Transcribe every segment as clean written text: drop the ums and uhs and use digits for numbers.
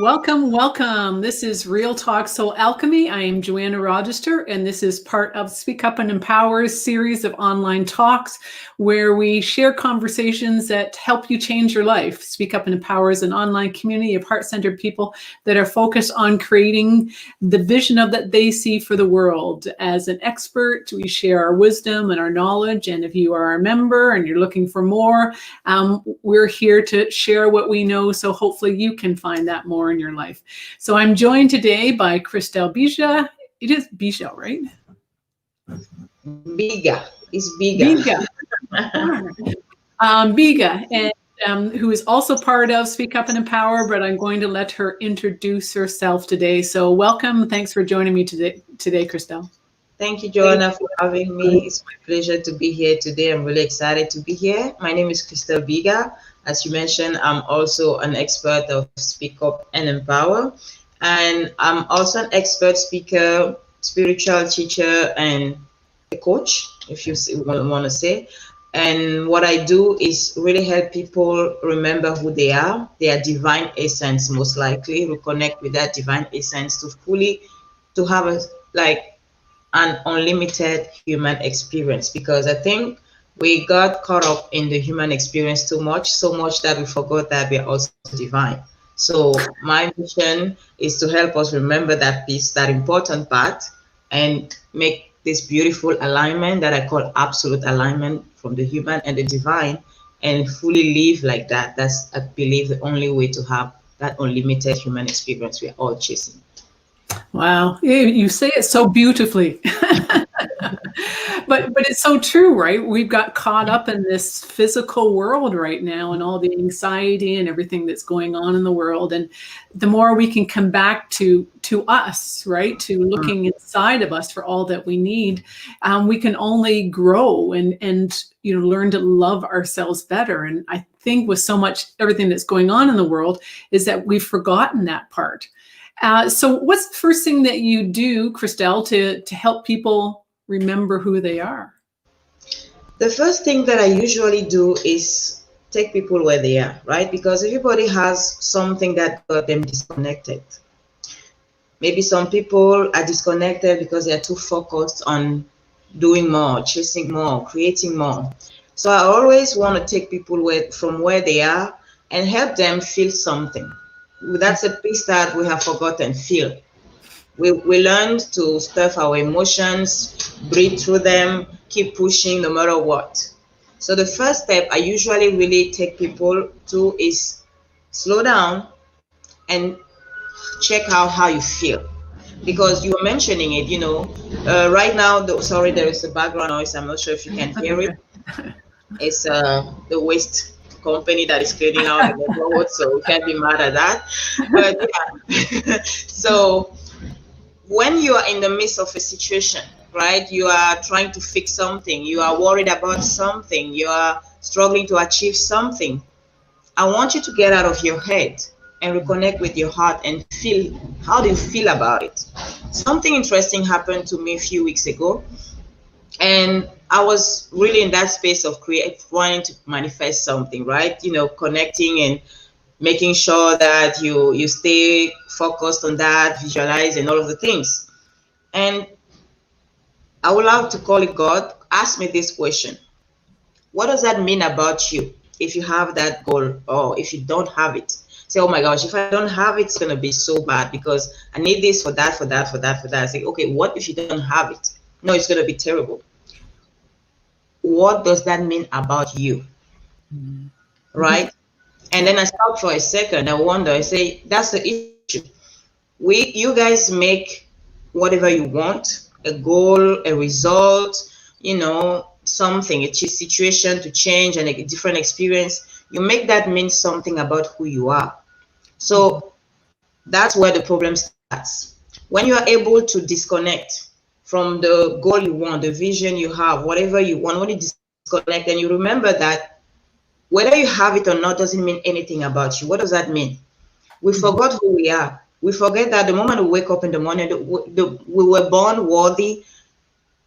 Welcome, welcome. This is Real Talk Soul Alchemy. I am Joanna Rogister, and this is part of Speak Up and Empower's series of online talks where we share conversations that help you change your life. Speak Up and Empower is an online community of heart-centered people that are focused on creating the vision of that they see for the world. As an expert, we share our wisdom and our knowledge, and if you are a member and you're looking for more, we're here to share what we know, so hopefully you can find that more in your life. So I'm joined today by Christelle Biiga. It is Biiga, right? Biiga. It's Biiga. Biiga, and who is also part of Speak Up and Empower, but I'm going to let her introduce herself today. So welcome. Thanks for joining me today, Christelle. Thank you, Joanna, for having me. It's my pleasure to be here today. I'm really excited to be here. My name is Christelle Biiga. As you mentioned, I'm also an expert of Speak Up and Empower. And I'm also an expert speaker, spiritual teacher, and a coach, if you want to say. And what I do is really help people remember who they are, their divine essence, most likely, reconnect with that divine essence to have an unlimited human experience. Because I think we got caught up in the human experience too much, so much that we forgot that we are also divine. So my mission is to help us remember that piece, that important part, and make this beautiful alignment that I call absolute alignment from the human and the divine, and fully live like that. That's, I believe, the only way to have that unlimited human experience we're all chasing. Wow, you say it so beautifully. But it's so true, right? We've got caught up in this physical world right now and all the anxiety and everything that's going on in the world. And the more we can come back to us, right, to looking inside of us for all that we need, we can only grow and learn to love ourselves better. And I think with so much everything that's going on in the world is that we've forgotten that part. So what's the first thing that you do, Christelle, to help people remember who they are? The first thing that I usually do is take people where they are, right? Because everybody has something that got them disconnected. Maybe some people are disconnected because they are too focused on doing more, chasing more, creating more. So I always want to take people from where they are and help them feel something. That's a piece that we have forgotten, feel. We learned to stuff our emotions, breathe through them, keep pushing no matter what. So the first step I usually really take people to is slow down and check out how you feel. Because you were mentioning it, right now, sorry, there is a background noise. I'm not sure if you can hear it. It's the waste company that is cleaning out the neighborhood, so we can't be mad at that. But yeah, so when you are in the midst of a situation, right, you are trying to fix something, you are worried about something, you are struggling to achieve something, I want you to get out of your head and reconnect with your heart and feel, how do you feel about it? Something interesting happened to me a few weeks ago, and I was really in that space of wanting to manifest something, right? Connecting and making sure that you stay focused on that, visualize and all of the things. And I would love to call it God. Ask me this question. What does that mean about you if you have that goal, or if you don't have it? Say, oh my gosh, if I don't have it, it's going to be so bad because I need this for that, for that, for that, for that. I say, okay, what if you don't have it? No, it's going to be terrible. What does that mean about you? Right? And then I stop for a second. I wonder, I say, that's the issue. You guys make whatever you want, a goal, a result, something, a situation to change and a different experience. You make that mean something about who you are. So that's where the problem starts. When you are able to disconnect from the goal you want, the vision you have, whatever you want, when you disconnect and you remember that whether you have it or not doesn't mean anything about you. What does that mean? We forgot who we are. We forget that the moment we wake up in the morning, we were born worthy,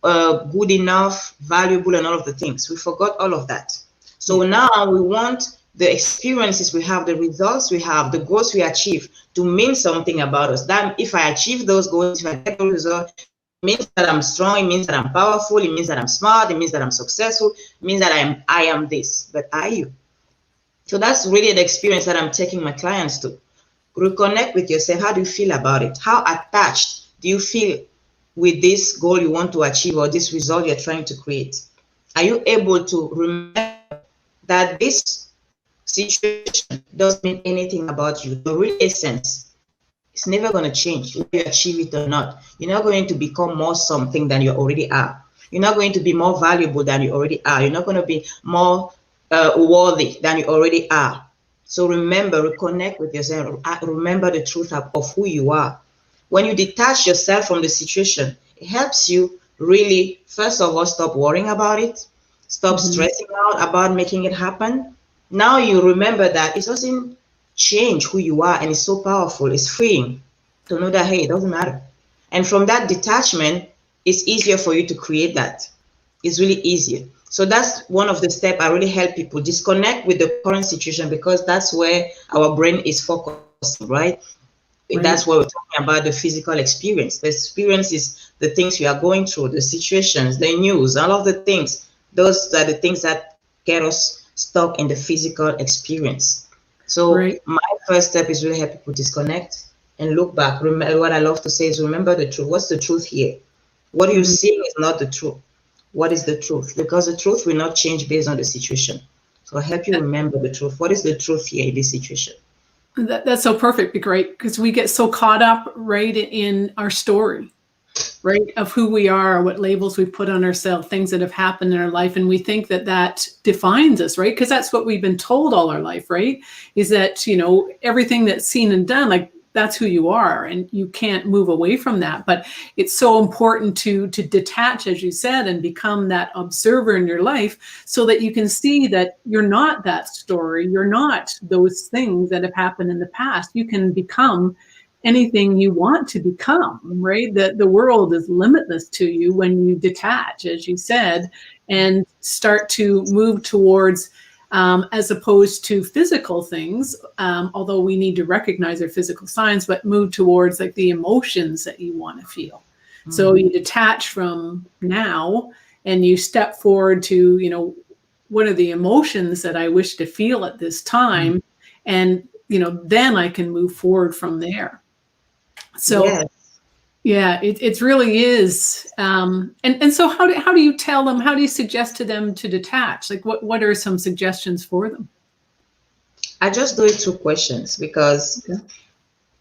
good enough, valuable, and all of the things. We forgot all of that. So now we want the experiences we have, the results we have, the goals we achieve to mean something about us. That if I achieve those goals, if I get those results, it means that I'm strong, it means that I'm powerful, it means that I'm smart, it means that I'm successful, it means that I am this. But are you? So that's really the experience that I'm taking my clients to. Reconnect with yourself. How do you feel about it? How attached do you feel with this goal you want to achieve or this result you're trying to create? Are you able to remember that this situation doesn't mean anything about you? The real essence, it's never going to change whether you achieve it or not. You're not going to become more something than you already are. You're not going to be more valuable than you already are. You're not going to be more worthy than you already are. So remember, reconnect with yourself. Remember the truth of who you are. When you detach yourself from the situation, it helps you really, first of all, stop worrying about it, stop stressing out about making it happen. Now you remember that it doesn't change who you are, and it's so powerful. It's freeing to know that, hey, it doesn't matter. And from that detachment, it's easier for you to create that. It's really easier. So that's one of the steps I really help people disconnect with the current situation, because that's where our brain is focused, right? That's what we're talking about, the physical experience. The experience is the things you are going through, the situations, the news, all of the things. Those are the things that get us stuck in the physical experience. So my first step is really help people disconnect and look back. Remember, what I love to say is remember the truth. What's the truth here? What you're seeing is not the truth. What is the truth? Because the truth will not change based on the situation. So I help you remember the truth. What is the truth here in this situation? That's so perfect, great, because we get so caught up in our story, right, of who we are, what labels we put on ourselves, things that have happened in our life, and we think that defines us, right? Because that's what we've been told all our life, right? Is that, everything that's seen and done, like, that's who you are, and you can't move away from that. But it's so important to detach, as you said, and become that observer in your life, so that you can see that you're not that story, you're not those things that have happened in the past. You can become anything you want to become, right? The world is limitless to you when you detach, as you said, and start to move towards as opposed to physical things, although we need to recognize their physical signs, but move towards like the emotions that you want to feel. So you detach from now and you step forward to, what are the emotions that I wish to feel at this time? And, then I can move forward from there. So yeah, it really is. And so how do you tell them, how do you suggest to them to detach? Like what are some suggestions for them? I just do it through questions, because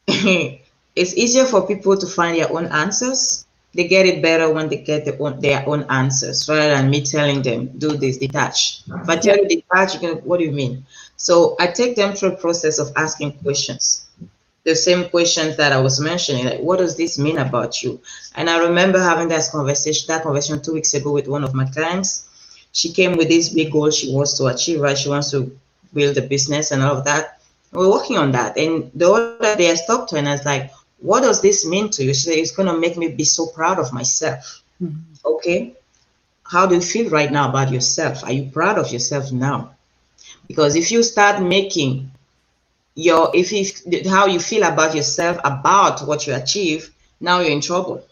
it's easier for people to find their own answers. They get it better when they get their own answers, rather than me telling them, do this, detach. If I tell you detach, what do you mean? So I take them through a process of asking questions. The same questions that I was mentioning, like, what does this mean about you? And I remember having that conversation 2 weeks ago with one of my clients. She came with this big goal she wants to achieve, right? She wants to build a business and all of that. We're working on that. And the other day I stopped her and I was like, what does this mean to you? She said, it's going to make me be so proud of myself. Okay. How do you feel right now about yourself? Are you proud of yourself now? Because if you start making how you feel about yourself, about what you achieve, now you're in trouble.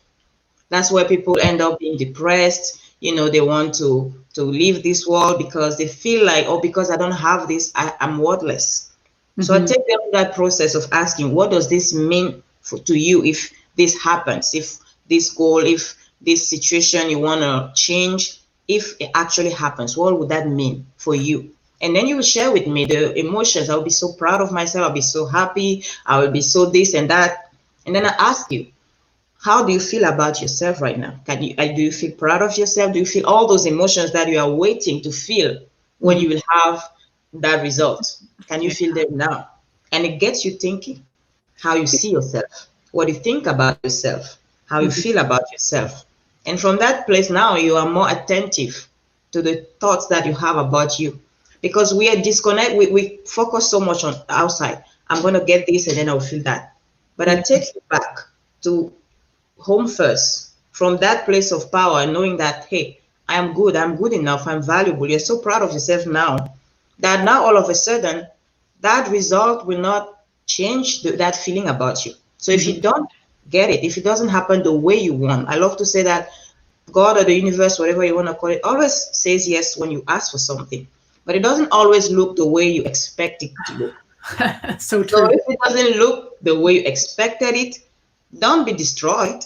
That's where people end up being depressed. They want to leave this world because they feel like, oh, because I don't have this, I'm worthless. So I take them through that process of asking, what does this mean to you if this happens, if this goal, if this situation you want to change, if it actually happens, what would that mean for you? And then you will share with me the emotions. I'll be so proud of myself. I'll be so happy. I will be so this and that. And then I ask you, how do you feel about yourself right now? Do you feel proud of yourself? Do you feel all those emotions that you are waiting to feel when you will have that result? Can you feel them now? And it gets you thinking how you see yourself, what you think about yourself, how you feel about yourself. And from that place now, you are more attentive to the thoughts that you have about you. Because we are disconnected, we focus so much on outside. I'm going to get this and then I'll feel that. But I take you back to home first, from that place of power, knowing that, hey, I am good enough, I'm valuable. You're so proud of yourself now. that now all of a sudden, that result will not change that feeling about you. So if you don't get it, if it doesn't happen the way you want, I love to say that God or the universe, whatever you want to call it, always says yes when you ask for something, but it doesn't always look the way you expect it to look. So true. So if it doesn't look the way you expected it, don't be destroyed.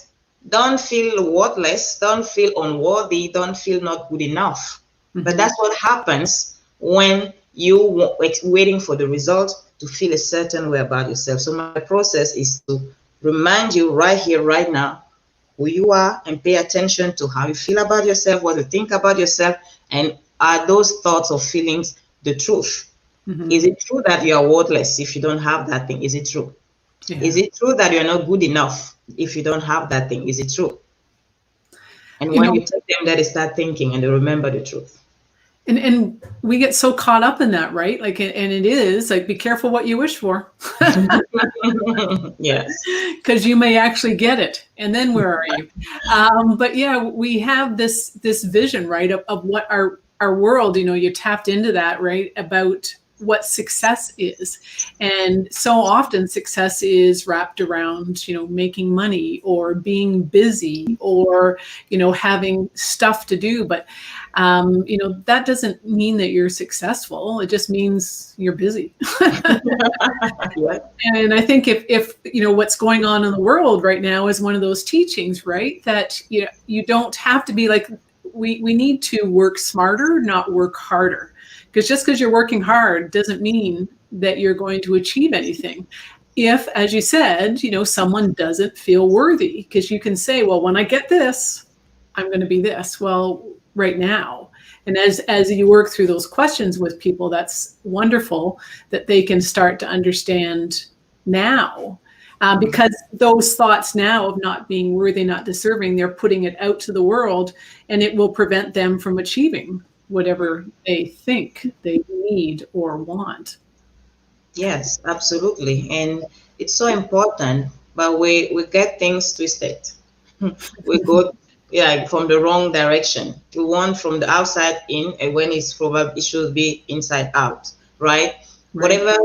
Don't feel worthless. Don't feel unworthy. Don't feel not good enough. But that's what happens when you waiting for the result to feel a certain way about yourself. So my process is to remind you right here, right now, who you are, and pay attention to how you feel about yourself, what you think about yourself, and are those thoughts or feelings the truth? Is it true that you are worthless if you don't have that thing? Is it true? Yeah. Is it true that you're not good enough if you don't have that thing? Is it true? And when you tell them that, they start thinking and they remember the truth. And we get so caught up in that, right? Like, and it is like, be careful what you wish for. Yes. Because you may actually get it. And then where are you? But yeah, we have this vision, right, of what our world, you tapped into that, right, about what success is. And so often success is wrapped around, making money or being busy or, having stuff to do. But, that doesn't mean that you're successful. It just means you're busy. And I think if what's going on in the world right now is one of those teachings, right, that, you don't have to be like, we need to work smarter, not work harder. Because just because you're working hard doesn't mean that you're going to achieve anything. If, as you said, someone doesn't feel worthy, because you can say, well, when I get this, I'm going to be this. Well, right now. And as you work through those questions with people, that's wonderful that they can start to understand now. Because those thoughts now of not being worthy, not deserving, they're putting it out to the world, and it will prevent them from achieving whatever they think they need or want. Yes, absolutely. And it's so important, but we get things twisted. We go from the wrong direction. We want from the outside in, and when it should be inside out, right? Whatever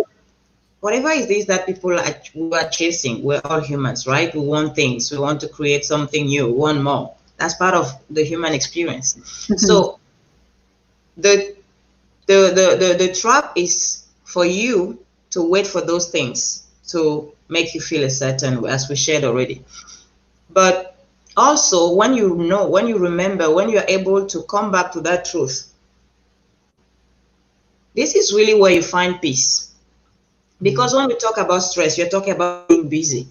it is that people are chasing, we're all humans, right? We want things. We want to create something new. We want more. That's part of the human experience. So the trap is for you to wait for those things to make you feel a certain way, as we shared already. But also, when you remember, when you're able to come back to that truth, this is really where you find peace. Because when we talk about stress, you're talking about being busy.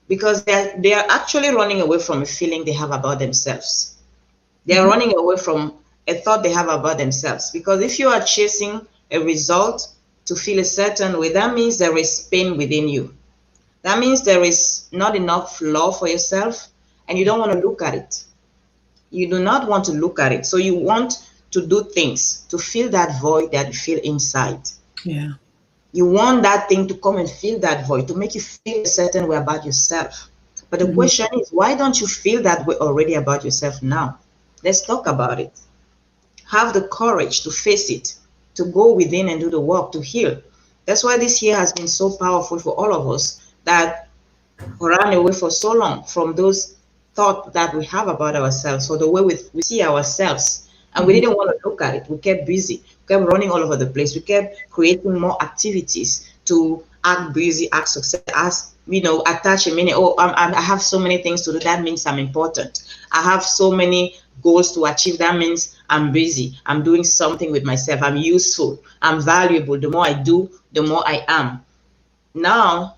Because they are actually running away from a feeling they have about themselves. They are running away from a thought they have about themselves. Because if you are chasing a result to feel a certain way, that means there is pain within you. That means there is not enough love for yourself, and you don't want to look at it. You do not want to look at it. So you want to do things to fill that void that you feel inside. Yeah. You want that thing to come and fill that void, to make you feel a certain way about yourself. But the question is, why don't you feel that way already about yourself now? Let's talk about it. Have the courage to face it, to go within and do the work, to heal. That's why this year has been so powerful for all of us, that we ran away for so long from those thoughts that we have about ourselves, or the way we see ourselves. And we didn't want to look at it. We kept busy. We kept running all over the place. We kept creating more activities to act busy, act success, attach a meaning. Oh, I have so many things to do. That means I'm important. I have so many goals to achieve. That means I'm busy. I'm doing something with myself. I'm useful. I'm valuable. The more I do, the more I am. Now,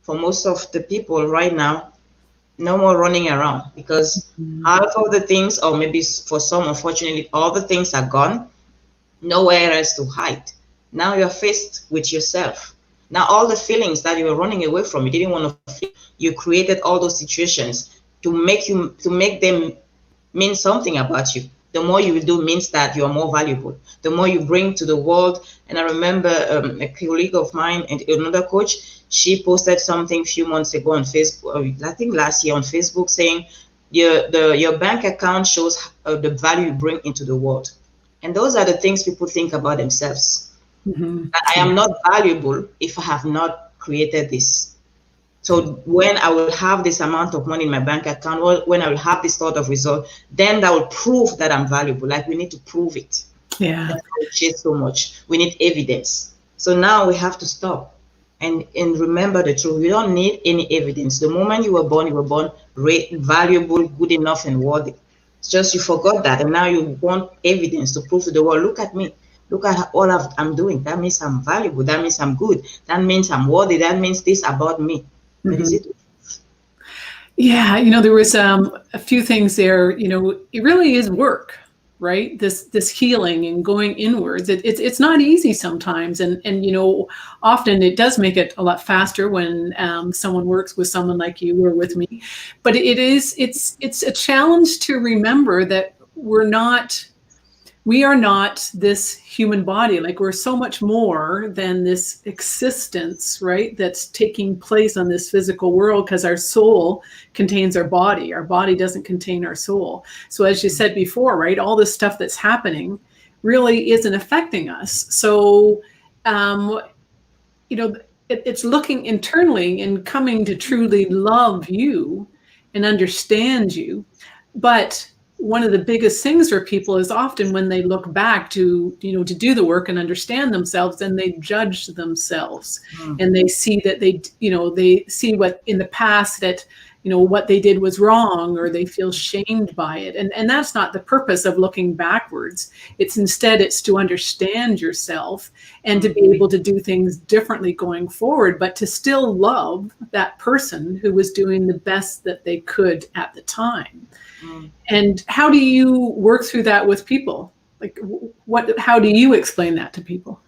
for most of the people right now, no more running around, because half of the things, or maybe for some, unfortunately, all the things are gone. Nowhere else to hide. Now you're faced with yourself. Now all the feelings that you were running away from, you didn't want to feel, you created all those situations to make them mean something about you. The more you do means that you are more valuable. The more you bring to the world. And I remember a colleague of mine and another coach, she posted something a few months ago on Facebook, I think last year on Facebook, saying your bank account shows the value you bring into the world. And those are the things people think about themselves. Mhm. I am not valuable if I have not created this. So when I will have this amount of money in my bank account, or when I will have this sort of result, then that will prove that I'm valuable. Like we need to prove it. Yeah. That's why we chase so much. We need evidence. So now we have to stop and remember the truth. We don't need any evidence. The moment you were born valuable, good enough, and worthy. It's just you forgot that, and now you want evidence to prove to the world. Look at me. Look at all I'm doing. That means I'm valuable. That means I'm good. That means I'm worthy. That means this about me. But is it? Yeah, there was a few things there. It really is work, right? This healing and going inwards. It's not easy sometimes, and often it does make it a lot faster when someone works with someone like you or with me. But it's a challenge to remember that we are not this human body. Like we're so much more than this existence, right? That's taking place on this physical world, because our soul contains our body. Our body doesn't contain our soul. So as you said before, right, all this stuff that's happening really isn't affecting us. So, it's looking internally and coming to truly love you and understand you. But one of the biggest things for people is often when they look back to do the work and understand themselves, and they judge themselves, and they see that they see what in the past that what they did was wrong, or they feel shamed by it. And that's not the purpose of looking backwards. It's to understand yourself and to be able to do things differently going forward, but to still love that person who was doing the best that they could at the time. And how do you work through that with people? Like how do you explain that to people?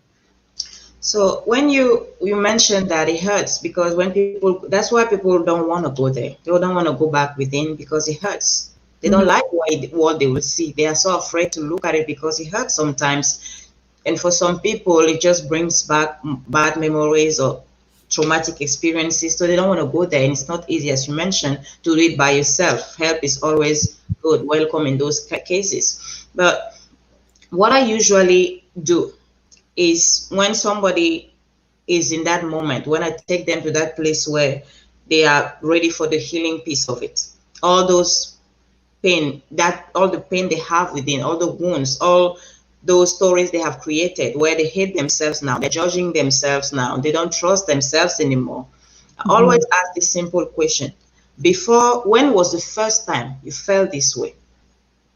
So when you mentioned that, it hurts, because that's why people don't want to go there. They don't want to go back within, because it hurts. They don't like what they will see. They are so afraid to look at it because it hurts sometimes. And for some people, it just brings back bad memories or traumatic experiences, so they don't want to go there. And it's not easy, as you mentioned, to do it by yourself. Help is always good, welcome in those cases. But what I usually do is, when somebody is in that moment, when I take them to that place where they are ready for the healing piece of it, all those pain, all the pain they have within, all the wounds, all those stories they have created, where they hate themselves now, they're judging themselves now, they don't trust themselves anymore. I always ask this simple question: when was the first time you felt this way?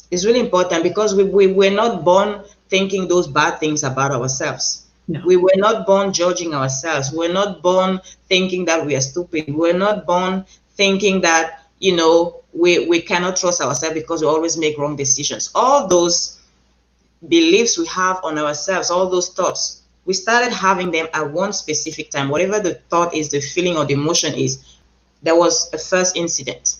It's really important, because we were not born thinking those bad things about ourselves. No. We were not born judging ourselves. We were not born thinking that we are stupid. We were not born thinking that we cannot trust ourselves because we always make wrong decisions. All those beliefs we have on ourselves, all those thoughts, we started having them at one specific time. Whatever the thought is, the feeling or the emotion is, there was a first incident.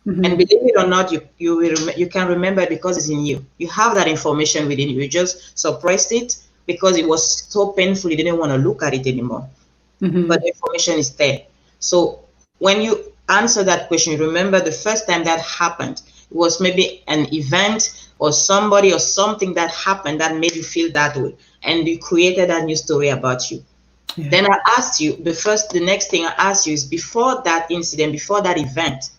And believe it or not, you can remember it because it's in you. You have that information within you. You just suppressed it because it was so painful, you didn't want to look at it anymore. But the information is there. So when you answer that question, you remember the first time that happened. It was maybe an event or somebody or something that happened that made you feel that way, and you created a new story about you. Yeah. Then I asked you, the next thing I asked you is, before that incident, before that event,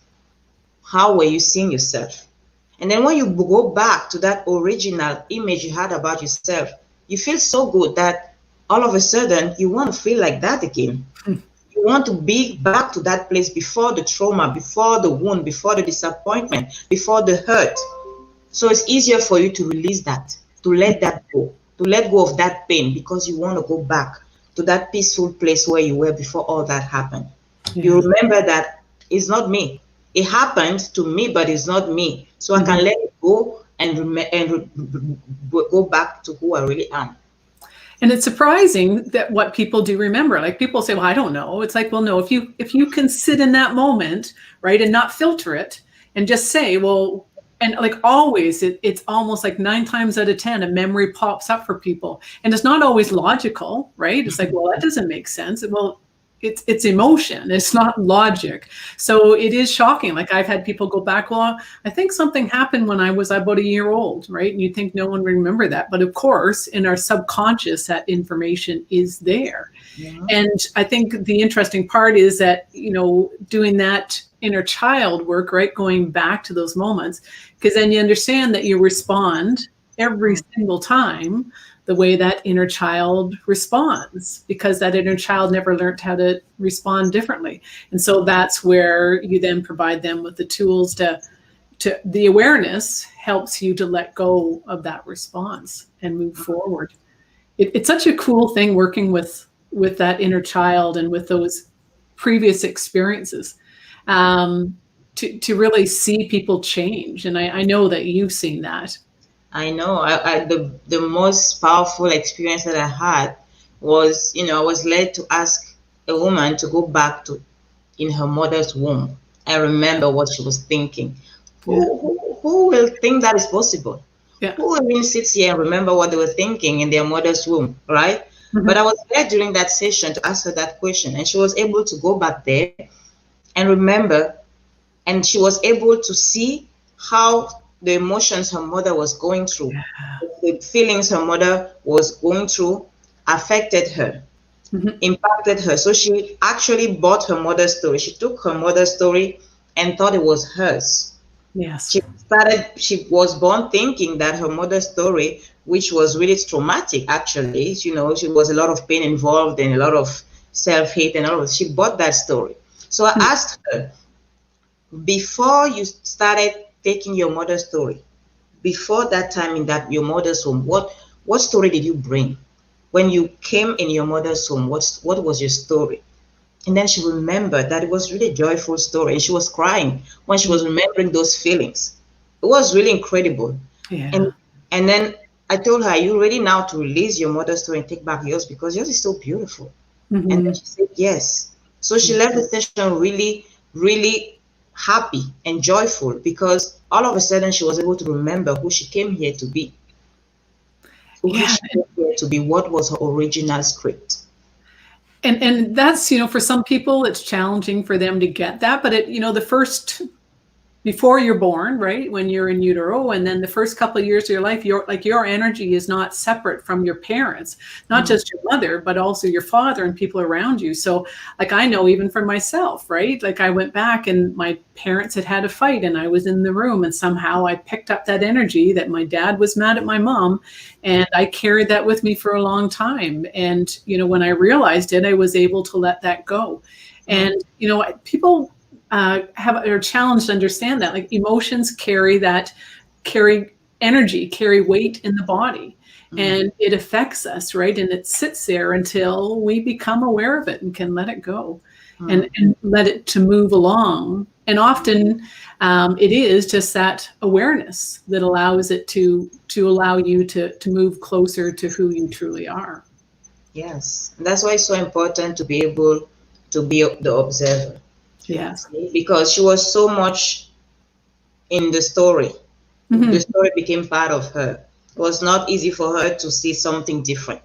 how were you seeing yourself? And then when you go back to that original image you had about yourself, you feel so good that all of a sudden you want to feel like that again. You want to be back to that place before the trauma, before the wound, before the disappointment, before the hurt. So it's easier for you to release that, to let that go, to let go of that pain, because you want to go back to that peaceful place where you were before all that happened. Yeah. You remember that it's not me. It happened to me, but it's not me. So I can let it go and go back to who I really am. And it's surprising that what people do remember. Like, people say, well, I don't know. It's like, well, no, if you can sit in that moment, right, and not filter it and just say, well, and like always, it's almost like 9 times out of 10, a memory pops up for people. And it's not always logical, right? It's like, well, that doesn't make sense. Well, it's emotion. It's not logic. So it is shocking. Like I've had people go back, well, I think something happened when I was about a year old, right? And you think no one would remember that. But of course, in our subconscious, that information is there. Yeah. And I think the interesting part is that, doing that inner child work, right? Going back to those moments, because then you understand that you respond every single time the way that inner child responds, because that inner child never learned how to respond differently. And so that's where you then provide them with the tools to the awareness helps you to let go of that response and move forward. It's such a cool thing working with that inner child and with those previous experiences, to really see people change. And I know that you've seen that. I know. The most powerful experience that I had was, I was led to ask a woman to go back to in her mother's womb and remember what she was thinking. Who will think that is possible? Yeah. Who will even sit here and remember what they were thinking in their mother's womb, right? Mm-hmm. But I was there during that session to ask her that question, and she was able to go back there and remember, and she was able to see how the emotions her mother was going through, the feelings her mother was going through affected her, impacted her. So she actually bought her mother's story. She took her mother's story and thought it was hers. Yes. She was born thinking that her mother's story, which was really traumatic, actually, she was a lot of pain involved and a lot of self-hate and all of that. She bought that story. So I asked her, before you started taking your mother's story, before that time in that your mother's home, what story did you bring? When you came in your mother's home, what was your story? And then she remembered that it was really a joyful story, and she was crying when she was remembering those feelings. It was really incredible. Yeah. And then I told her, are you ready now to release your mother's story and take back yours, because yours is so beautiful? And then she said yes. So she left the session really, really happy and joyful, because all of a sudden she was able to remember who she came here to be. Who she came here to be, what was her original script. And that's, for some people it's challenging for them to get that, but the first, before you're born, right, when you're in utero, and then the first couple of years of your life, your energy is not separate from your parents, not just your mother, but also your father and people around you. So like, I know even for myself, right, like I went back and my parents had a fight and I was in the room, and somehow I picked up that energy that my dad was mad at my mom, and I carried that with me for a long time. And when I realized it, I was able to let that go. And people are challenged to understand that, like, emotions carry energy, carry weight in the body, and it affects us, right? And it sits there until we become aware of it and can let it go, and let it to move along. And often it is just that awareness that allows it to allow you to move closer to who you truly are. Yes, and that's why it's so important to be able to be the observer. Yes. Because she was so much in the story. The story became part of her. It was not easy for her to see something different.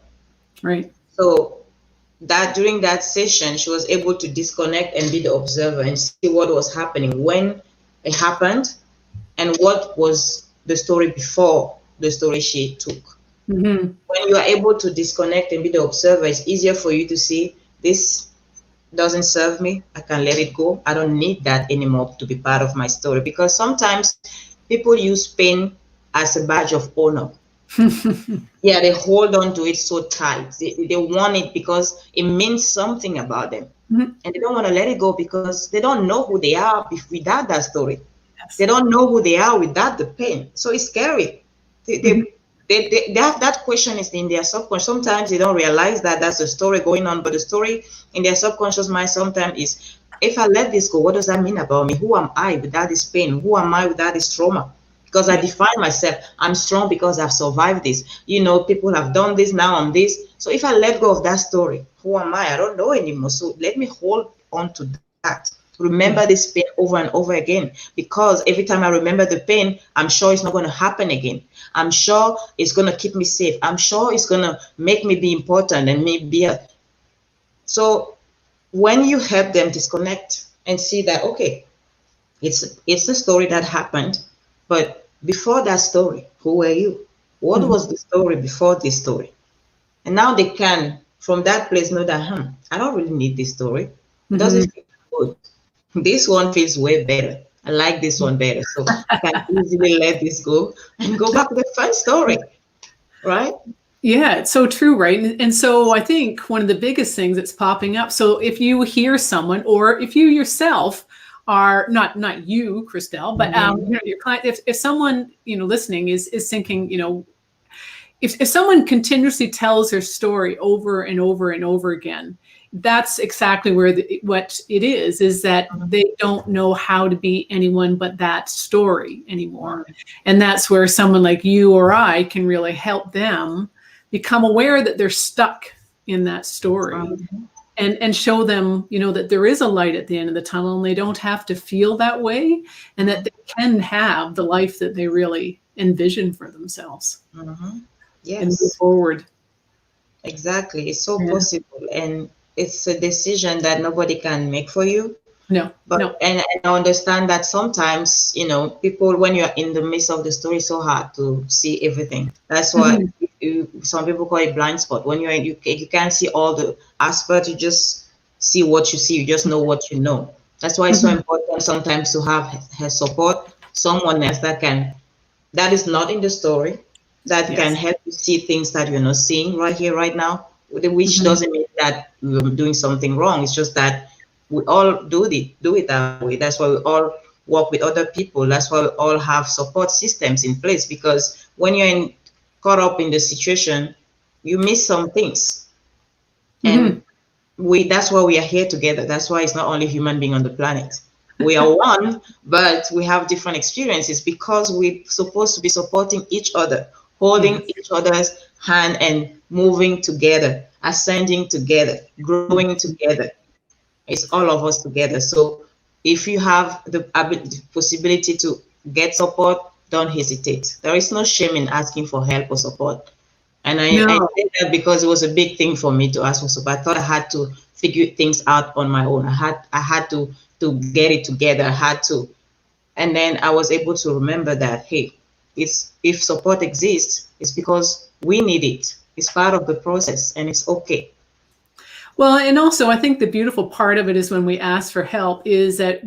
Right. So that during that session, she was able to disconnect and be the observer and see what was happening when it happened, and what was the story before the story she took. When you are able to disconnect and be the observer, it's easier for you to see, this doesn't serve me, I can let it go. I don't need that anymore to be part of my story. Because sometimes people use pain as a badge of honor. Yeah, they hold on to it so tight. They want it because it means something about them. And they don't want to let it go because they don't know who they are without that story. Yes. They don't know who they are without the pain. So it's scary. They have that question is in their subconscious. Sometimes they don't realize that that's the story going on, but the story in their subconscious mind sometimes is, if I let this go, what does that mean about me? Who am I without this pain? Who am I without this trauma? Because I define myself, I'm strong because I've survived this. People have done this, now I'm this. So if I let go of that story, who am I? I don't know anymore. So let me hold on to that. Remember this pain over and over again, because every time I remember the pain, I'm sure it's not going to happen again. I'm sure it's going to keep me safe. I'm sure it's going to make me be important and me be So when you help them disconnect and see that, okay, it's a story that happened, but before that story, who were you? What was the story before this story? And now they can, from that place, know that, I don't really need this story. It doesn't feel good. This one feels way better. I like this one better. So I can easily let this go and go back to the first story, right? Yeah, it's so true, right? And so I think one of the biggest things that's popping up, so if you hear someone, or if you yourself are not you, Christelle, but your client, if someone, listening is thinking, if someone continuously tells their story over and over and over again, that's exactly where what it is that they don't know how to be anyone but that story anymore. And that's where someone like you or I can really help them become aware that they're stuck in that story, and show them, that there is a light at the end of the tunnel, and they don't have to feel that way, and that they can have the life that they really envision for themselves. Yes. And move forward. Exactly. It's so possible. And it's a decision that nobody can make for you. No. And I understand that sometimes, people, when you're in the midst of the story, it's so hard to see everything. That's why some people call it blind spot. When you can't see all the aspects, you just see what you see. You just know what you know. That's why it's so important sometimes to have her support, someone else that is not in the story, that can help you see things that you're not seeing right here, right now, which doesn't mean that we're doing something wrong. It's just that we all do it that way. That's why we all work with other people. That's why we all have support systems in place, because when you're caught up in the situation, you miss some things. And that's why we are here together. That's why it's not only human being on the planet. We are one, but we have different experiences, because we're supposed to be supporting each other, holding each other's hand and moving together, ascending together, growing together. It's all of us together. So if you have the possibility to get support, don't hesitate. There is no shame in asking for help or support. And I did that because it was a big thing for me to ask for support. I thought I had to figure things out on my own. I had to get it together. I had to. And then I was able to remember that, hey, if support exists, it's because we need it. It's part of the process, and it's okay. Well, and also I think the beautiful part of it is when we ask for help is that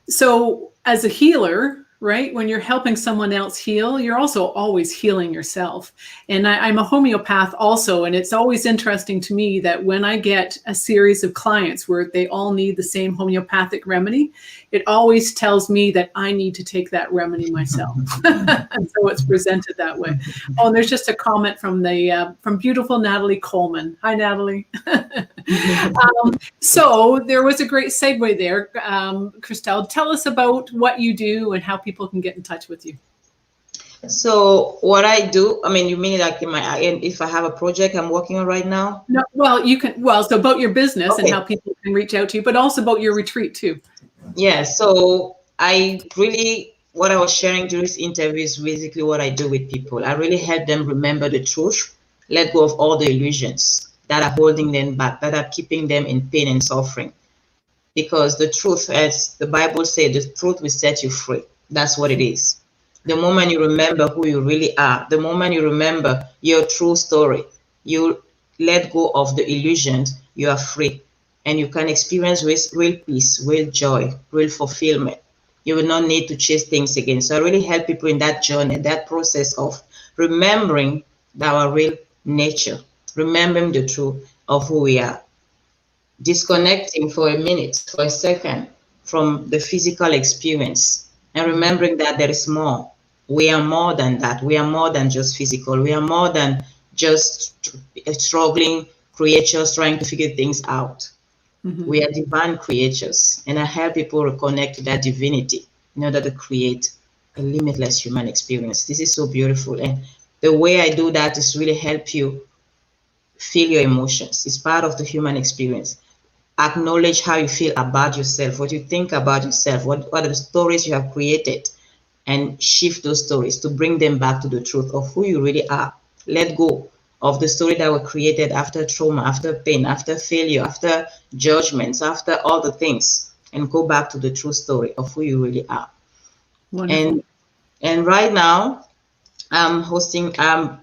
so as a healer, right, when you're helping someone else heal, you're also always healing yourself. And I'm a homeopath also, and it's always interesting to me that when I get a series of clients where they all need the same homeopathic remedy, it always tells me that I need to take that remedy myself. And so it's presented that way. Oh, and there's just a comment from beautiful Natalie Coleman. Hi, Natalie. So there was a great segue there. Christelle, tell us about what you do and how people can get in touch with you. So what I do, you mean like if I have a project I'm working on right now? No, so about your business and how people can reach out to you, but also about your retreat too. Yeah, so what I was sharing during this interview is basically what I do with people. I really help them remember the truth, let go of all the illusions that are holding them back, that are keeping them in pain and suffering. Because the truth, as the Bible says, the truth will set you free. That's what it is. The moment you remember who you really are, the moment you remember your true story, you let go of the illusions, you are free. And you can experience real peace, real joy, real fulfillment. You will not need to chase things again. So I really help people in that journey, that process of remembering our real nature, remembering the truth of who we are, disconnecting for a minute, for a second, from the physical experience, and remembering that there is more. We are more than that. We are more than just physical. We are more than just struggling creatures trying to figure things out. We are divine creatures, and I help people reconnect to that divinity in order to create a limitless human experience. This is so beautiful, and the way I do that is really help you feel your emotions. It's part of the human experience. Acknowledge how you feel about yourself, what you think about yourself, what are the stories you have created, and shift those stories to bring them back to the truth of who you really are. Let go of the story that were created after trauma, after pain, after failure, after judgments, after all the things, and go back to the true story of who you really are. Wonderful. And right now, I'm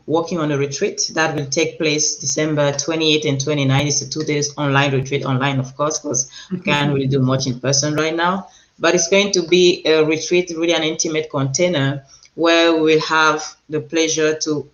working on a retreat that will take place December 28 and 29. It's a 2 days online retreat, online, of course, because I can't really do much in person right now. But it's going to be a retreat, really an intimate container where we'll have the pleasure to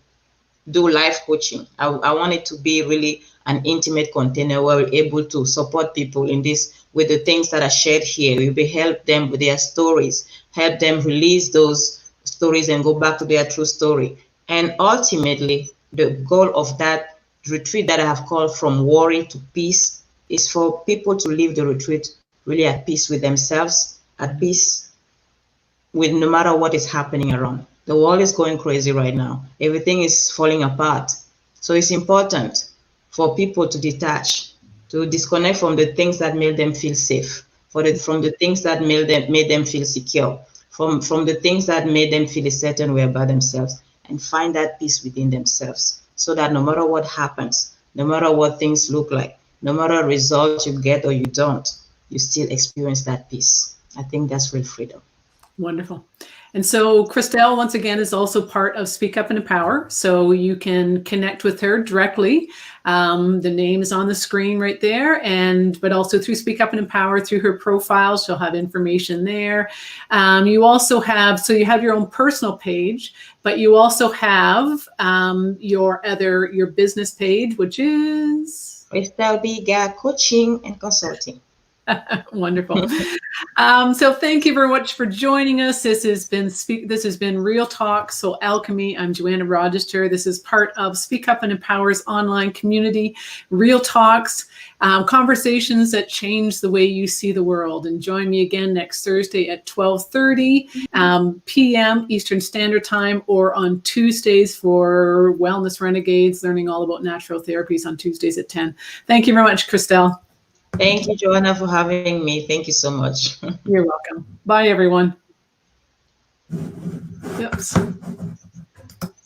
do life coaching. I want it to be really an intimate container where we're able to support people in this with the things that are shared here. We'll be help them with their stories, help them release those stories and go back to their true story. And ultimately, the goal of that retreat that I have called From Worry to Peace is for people to leave the retreat really at peace with themselves, at peace with no matter what is happening around. The world is going crazy right now. Everything is falling apart. So it's important for people to detach, to disconnect from the things that made them feel safe, from the things that made them feel secure, from the things that made them feel a certain way about themselves, and find that peace within themselves, so that no matter what happens, no matter what things look like, no matter results you get or you don't, you still experience that peace. I think that's real freedom. Wonderful. And so Christelle, once again, is also part of Speak Up and Empower. So you can connect with her directly. The name is on the screen right there, but also through Speak Up and Empower, through her profile, she'll have information there. You also have, so you have your own personal page, but you also have your business page, which is Christelle Biiga Coaching and Consulting. Wonderful. So thank you very much for joining us. This has been Real Talk. So Alchemy. I'm Joanna Rochester. This is part of Speak Up and Empower's online community. Real Talks, conversations that change the way you see the world. And join me again next Thursday at 12:30 p.m. Eastern Standard Time, or on Tuesdays for Wellness Renegades, learning all about natural therapies on Tuesdays at 10. Thank you very much, Christelle. Thank you, Joanna, for having me. Thank you so much. You're welcome. Bye, everyone. Oops.